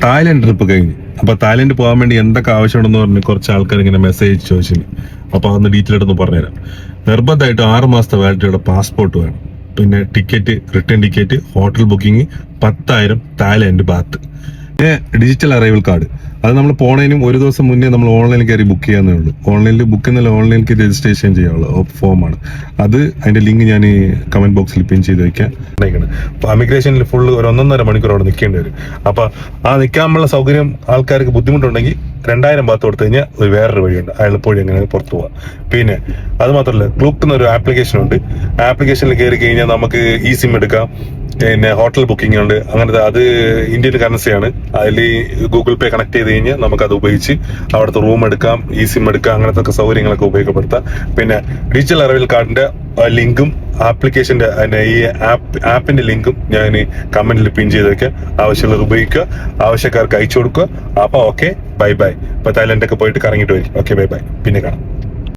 Thailand trip കഴിഞ്ഞ്. അപ്പൊ Thailand പോകാൻ വേണ്ടി എന്തൊക്കെ ആവശ്യമുണ്ടെന്ന് പറഞ്ഞ് കുറച്ച് ആൾക്കാർ ഇങ്ങനെ മെസ്സേജ് ചോദിച്ചു. അപ്പൊ അതൊന്ന് ഡീറ്റെയിൽ ആയിട്ടൊന്ന് പറഞ്ഞുതരാം. നിർബന്ധമായിട്ടും 6 മാസത്തെ വാലിഡിറ്റിയുള്ള പാസ്പോർട്ട് വേണം. പിന്നെ ticket, return ticket, hotel booking, 10,000 Thailand baht. പിന്നെ ഡിജിറ്റൽ അറൈവൽ കാർഡ്. അത് നമ്മൾ പോണതിനും ഒരു ദിവസം മുന്നേ നമ്മൾ ഓൺലൈനിൽ കയറി ബുക്ക് ചെയ്യാന്നേ ഉള്ളൂ. ഓൺലൈനിൽ ബുക്ക് ചെയ്യുന്നില്ല, ഓൺലൈനിൽ രജിസ്ട്രേഷൻ ചെയ്യാനുള്ള ഫോമാണ് അത്. അതിന്റെ ലിങ്ക് ഞാൻ കമന്റ് ബോക്സിൽ പിൻ ചെയ്ത് വെക്കാം. അപ്പൊ ഇമിഗ്രേഷനിൽ ഫുള്ള് ഒരു 1.5 മണിക്കൂർ അവിടെ നിൽക്കേണ്ടി വരും. അപ്പൊ ആ നിൽക്കാനുള്ള സൗകര്യം ആൾക്കാർക്ക് ബുദ്ധിമുട്ടുണ്ടെങ്കിൽ 2,000 ബാത്ത് കൊടുത്തു കഴിഞ്ഞാൽ ഒരു വേറൊരു വഴിയുണ്ട്, അയാളെപ്പോഴും എങ്ങനെ പുറത്തു പോവാം. പിന്നെ അത് മാത്രമല്ല, ക്ലൂക്ക് എന്നൊരു ആപ്ലിക്കേഷൻ ഉണ്ട്. ആപ്ലിക്കേഷനിൽ കയറി കഴിഞ്ഞാൽ നമുക്ക് ഈ സിം എടുക്കാം. പിന്നെ ഹോട്ടൽ ബുക്കിംഗ് ഉണ്ട്. അങ്ങനത്തെ അത് ഇന്ത്യൻ കറൻസിയാണ്. അതിൽ ഗൂഗിൾ പേ കണക്ട് ചെയ്ത് കഴിഞ്ഞാൽ നമുക്ക് അത് ഉപയോഗിച്ച് അവിടുത്തെ റൂം എടുക്കാം, ഈ സിം എടുക്കാം, അങ്ങനത്തെ സൗകര്യങ്ങളൊക്കെ ഉപയോഗപ്പെടുത്താം. പിന്നെ ഡിജിറ്റൽ അറൈവൽ കാർഡിന്റെ ലിങ്കും ആപ്ലിക്കേഷന്റെ ഈ ആപ്പിന്റെ ലിങ്കും ഞാൻ കമന്റിൽ പിൻ ചെയ്ത് വെക്കാം. ആവശ്യമുള്ളത് ഉപയോഗിക്കുക, ആവശ്യക്കാർക്ക് അയച്ചു കൊടുക്കുക. അപ്പൊ ഓക്കെ, ബൈ ബൈ. ഇപ്പൊ തായ്ലൻഡൊക്കെ പോയിട്ട് കറങ്ങിയിട്ട് വരും. Okay, bye bye. പിന്നെ കാണാം.